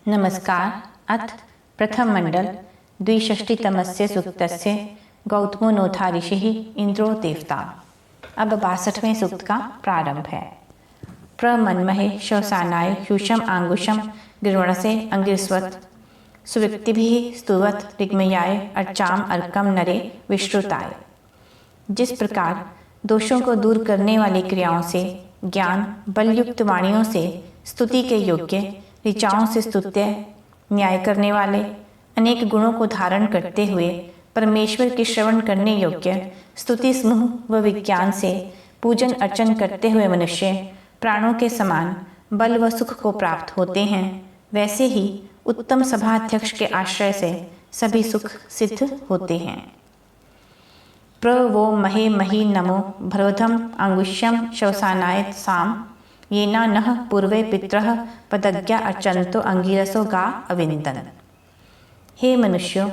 नमस्कार। अथ प्रथम मंडल द्विषष्टितमस्य सूक्तस्य गौतमो नोथा ऋषिः इंद्रो देवता। अब 62वें सूक्त का प्रारंभ है। प्रमन्महे शवसानाय शुषम आंगुषम गिर्वणसे अंगिरस्वत सुव्यक्तिभिः स्तुवत ऋग्मयाय अर्चाम अर्कम नरे विश्रुताय। जिस प्रकार दोषों को दूर करने वाली क्रियाओं से, ज्ञान बलयुक्त वाणियों से स्तुति के योग्य, ऋचाओं से स्तुत्य, न्याय करने वाले, अनेक गुणों को धारण करते हुए परमेश्वर के श्रवण करने योग्य स्तुति समूह व विज्ञान से पूजन अर्चन करते हुए मनुष्य प्राणों के समान बल व सुख को प्राप्त होते हैं, वैसे ही उत्तम सभाध्यक्ष के आश्रय से सभी सुख सिद्ध होते हैं। प्र वो महे मही नमो भरोधम अंगुष्यम शवसानाय साम येना नः पूर्वे पितरः पदज्ञा अर्चन्तो अंगिरसो गा अविंदन। हे मनुष्यों,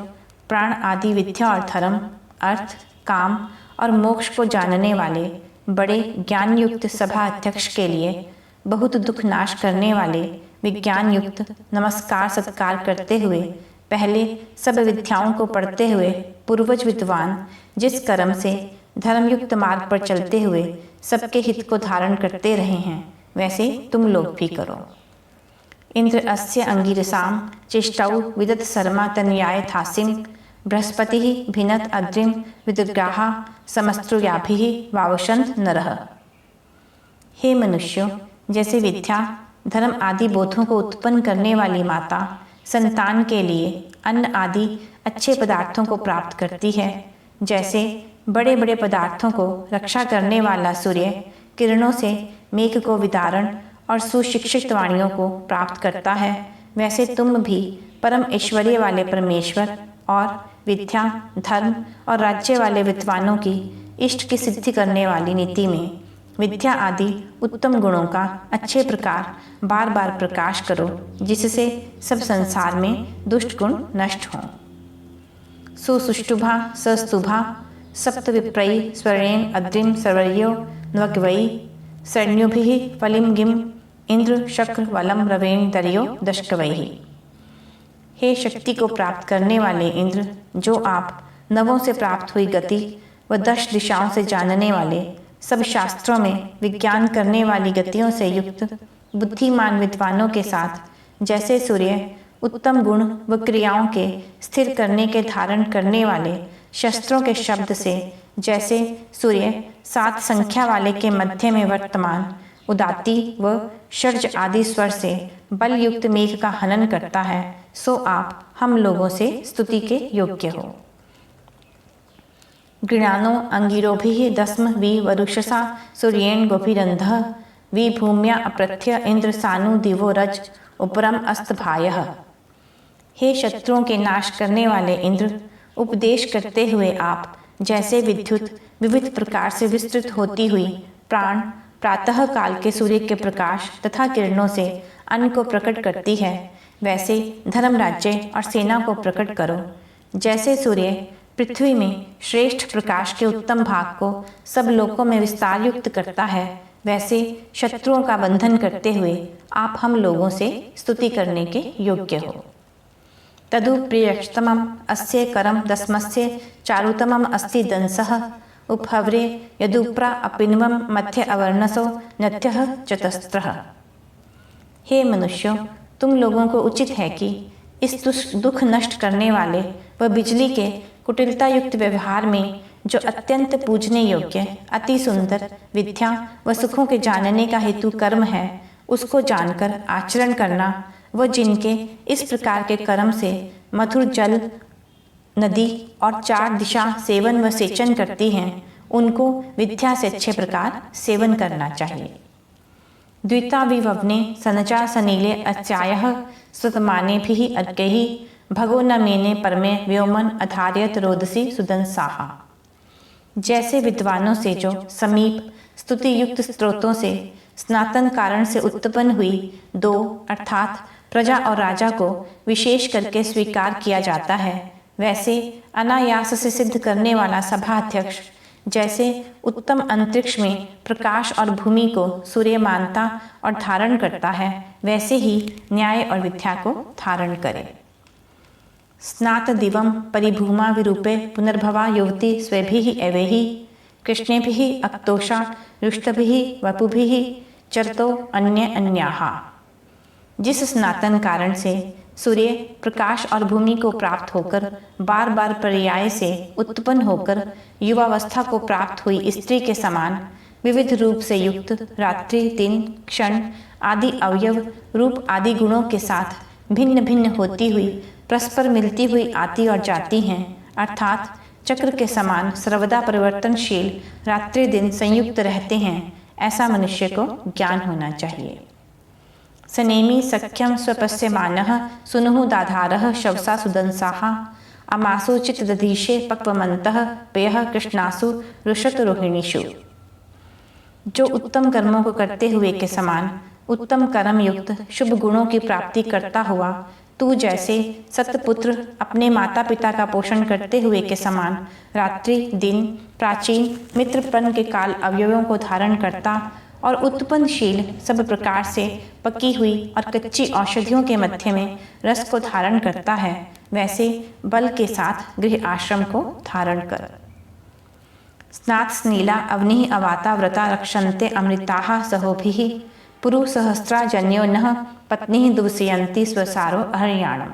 प्राण आदि विद्या और धर्म, अर्थ, काम और मोक्ष को जानने वाले बड़े ज्ञान युक्त सभा अध्यक्ष के लिए बहुत दुख नाश करने वाले विज्ञान युक्त नमस्कार सत्कार करते हुए पहले सब विद्याओं को पढ़ते हुए पूर्वज विद्वान जिस कर्म से धर्मयुक्त मार्ग पर चलते हुए सबके हित को धारण करते रहे हैं, वैसे तुम लोग भी करो। इंद्र अस्य अंगिरसाम चेष्टौ विदत शर्मा तन्याय थासिम बृहस्पति भिनत अद्रिम विदुग्राहा समस्त्रुयाभिः वावशंत नरः। हे मनुष्यों, जैसे विद्या धर्म आदि बोधों को उत्पन्न करने वाली माता संतान के लिए अन्न आदि अच्छे पदार्थों को प्राप्त करती है, जैसे बड़े बड़े पदार्थों को रक्षा करने वाला सूर्य किरणों से मेघ को विदारण और सुशिक्षित वाणियों को प्राप्त करता है, वैसे तुम भी परम ऐश्वर्य वाले परमेश्वर और विद्या, धर्म और राज्य वाले विद्वानों की इष्ट की सिद्धि करने वाली नीति में विद्या आदि उत्तम गुणों का अच्छे प्रकार बार बार प्रकाश करो, जिससे सब संसार में दुष्ट गुण नष्ट हों। सुसुष्टुभा सस्तुभा सप्त विप्रयी स्वर्णेन अद्रिम सर्वर्यो नवग्वयी सैन्योभिः फलिम गिम इंद्र शक्र वलम रवेण दर्यो दशकवैः। हे शक्ति को प्राप्त करने वाले इंद्र, जो आप नवों से प्राप्त हुई गति व 10 दिशाओं से जानने वाले, सब शास्त्रों में विज्ञान करने वाली गतियों से युक्त बुद्धिमान विद्वानों के साथ जैसे सूर्य उत्तम गुण व क्रियाओं के स्थिर करने के धारण करने वाले शस्त्रों के शब्द से जैसे सूर्य 7 संख्या वाले के मध्य में वर्तमान उदाती व षड्ज आदि स्वर से बल युक्त मेघ का हनन करता है, सो आप हम लोगों से स्तुति के योग्य हो। गृणानो अंगिरोभिः दस्म वि वरुषसा सूर्येण गोभिरन्धः वि भूम्या अप्रथ्य इंद्र सानु दिवो रज उपरम अस्तभायः। हे शत्रुओं के नाश करने वाले इंद्र, उपदेश करते हुए आप जैसे विद्युत विविध प्रकार से विस्तृत होती हुई प्राण प्रातः काल के सूर्य के प्रकाश तथा किरणों से अन्न को प्रकट करती है, वैसे धर्म, राज्य और सेना को प्रकट करो। जैसे सूर्य पृथ्वी में श्रेष्ठ प्रकाश के उत्तम भाग को सब लोकों में विस्तार युक्त करता है, वैसे शत्रुओं का बंधन करते हुए आप हम लोगों से स्तुति करने के योग्य हो। तदु प्रियक्षतमम् अस्य करम दस्मस्य चारुतमम् अस्ति दंसः उपहव्रे यदुप्रा अपिन्वम मध्य अवर्णसो नत्यः चतस्त्रः। हे मनुष्यों, तुम लोगों को उचित है कि इस दुख नष्ट करने वाले व बिजली के कुटिलता युक्त व्यवहार में जो अत्यंत पूजने योग्य अति सुंदर विद्या व सुखों के जानने का हेतु कर्म है, उसको जानकर आचरण करना, व जिनके इस प्रकार के कर्म से मधुर जल, नदी और 4 दिशा सेवन व सेचन करती हैं, उनको विद्या से अच्छे प्रकार सेवन करना चाहिए। द्विता विववने सनचा सनीले अत्यायः स्वतमानेभिः अर्कैः भगो न मेने परमे व्योमन अधार्यत रोदसी सुदंसाः। जैसे विद्वानों से जो समीप स्तुति युक्त स्त्रोतों से स्नातन कारण से उत्पन्न हुई 2 अर्थात प्रजा और राजा को विशेष करके स्वीकार किया जाता है, वैसे अनायास से सिद्ध करने वाला सभाध्यक्ष जैसे उत्तम अंतरिक्ष में प्रकाश और भूमि को सूर्य मानता और धारण करता है, वैसे ही न्याय और विद्या को धारण करे। स्नात दिवम परिभूमा विरूपे पुनर्भवा युवती स्वेभिः एवैः कृष्णेभिः अक्तोषा रुष्टभिः वपुभिः चरतो अन्य अन्याः। जिस स्नातन कारण से सूर्य प्रकाश और भूमि को प्राप्त होकर बार बार पर्याय से उत्पन्न होकर युवावस्था को प्राप्त हुई स्त्री के समान विविध रूप से युक्त रात्रि दिन क्षण आदि अवयव रूप आदि गुणों के साथ भिन्न भिन्न होती हुई परस्पर मिलती हुई आती और जाती हैं, अर्थात चक्र के समान सर्वदा परिवर्तनशील रात्रि दिन संयुक्त रहते हैं, ऐसा मनुष्य को ज्ञान होना चाहिए। सनेमी सख्यम स्वपश्यमानः सुनुः दाधारः शवसा सुदंसाः अमासोचित दधीशे पक्वमन्तः पेयः कृष्णासु रुषत रोहिणीषु। जो उत्तम कर्मों को करते हुए के समान उत्तम कर्म युक्त शुभ गुणों की प्राप्ति करता हुआ तू जैसे सतपुत्र अपने माता पिता का पोषण करते हुए के समान रात्रि दिन प्राचीन मित्रपन के काल अवयवों को धारण करता और उत्पन्नशील सब प्रकार से पकी हुई और कच्ची औषधियों के मध्य में रस को धारण करता है, वैसे बल के साथ गृह आश्रम को धारण कर। स्नात स्नीला अवनि अवाता व्रता रक्षन्ते अमृताः सहोभिः पुरु सहस्रा जन्यो नः पत्नी दुवसयन्ति स्वसारो हरियाणम।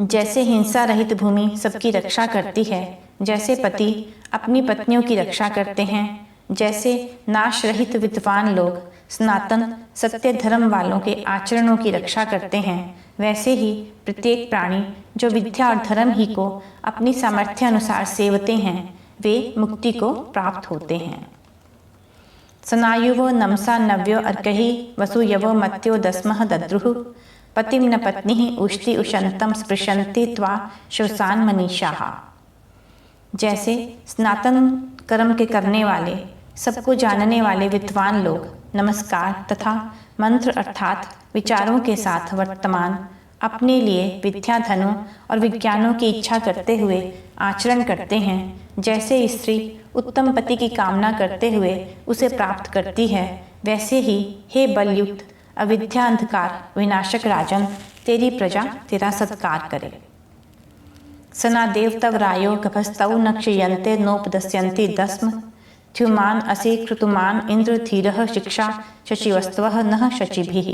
जैसे हिंसा रहित भूमि सबकी रक्षा करती है, जैसे पति अपनी पत्नियों की रक्षा करते हैं, जैसे नाश रहित विद्वान लोग सनातन सत्य धर्म वालों के आचरणों की रक्षा करते हैं, वैसे ही प्रत्येक प्राणी जो विद्या और धर्म ही को अपनी सामर्थ्य अनुसार सेवते हैं, वे मुक्ति को प्राप्त होते हैं। सनायुवो नमसा नव्यो अर्कहि वसुयवो मत्यो दस्मः दद्रुः पतिम न पत्नी उष्टि उशंतम स्पृशन्ति त्वा श्वसान मनीषाः। जैसे स्नातन कर्म के करने वाले सबको जानने वाले विद्वान लोग नमस्कार तथा मंत्र अर्थात विचारों के साथ वर्तमान अपने लिए विद्या धनों और विज्ञानों की इच्छा करते हुए आचरण करते हैं, जैसे स्त्री उत्तम पति की कामना करते हुए उसे प्राप्त करती है, वैसे ही हे बलयुक्त अविद्या अंधकार विनाशक राजन तेरी प्रजा तेरा सत्कार करे। सना देवतव रायो गभस्तौ न क्षीयन्ते नोपदस्यन्ति दस्म ध्युमान असि कृतुमान इंद्र धीरः शिक्षा शशिवस्तवः नः शचिभिः।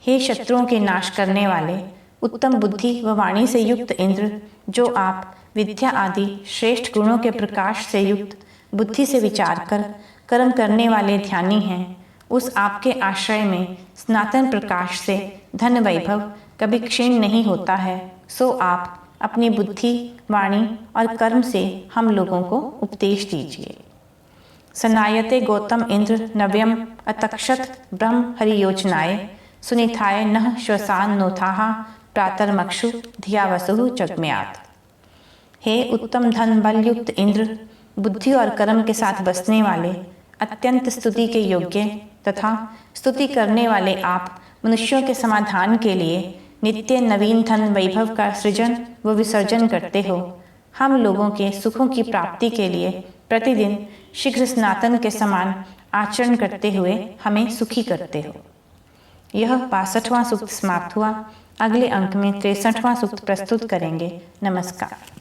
हे शत्रुओं के नाश करने वाले उत्तम बुद्धि व वाणी से युक्त इंद्र, जो आप विद्या आदि श्रेष्ठ गुणों के प्रकाश से युक्त बुद्धि से विचार कर कर्म करने वाले ध्यानी हैं, उस आपके आश्रय में सनातन प्रकाश से धन वैभव कभी क्षीण नहीं होता है, सो आप अपनी बुद्धि वाणी और कर्म से हम लोगों को उपदेश दीजिए। सनायते गौतम इंद्र नव्यम अतक्षत ब्रह्म हरियोचनाय सुनिथाय नः श्वसान नोथाः प्रातर्मक्षु धिया वसुः जगम्यात्। हे उत्तम धन बल युक्त इंद्र, बुद्धि और कर्म के साथ बसने वाले अत्यंत स्तुति के योग्य तथा स्तुति करने वाले आप मनुष्यों के समाधान के लिए नित्य नवीन धन वैभव का सृजन व विसर्जन करते हो। हम लोगों के सुखों की प्राप्ति के लिए प्रतिदिन शीघ्र सनातन के समान आचरण करते हुए हमें सुखी करते हो। यह 62वां सूक्त समाप्त हुआ। अगले अंक में 63वां सूक्त प्रस्तुत करेंगे। नमस्कार।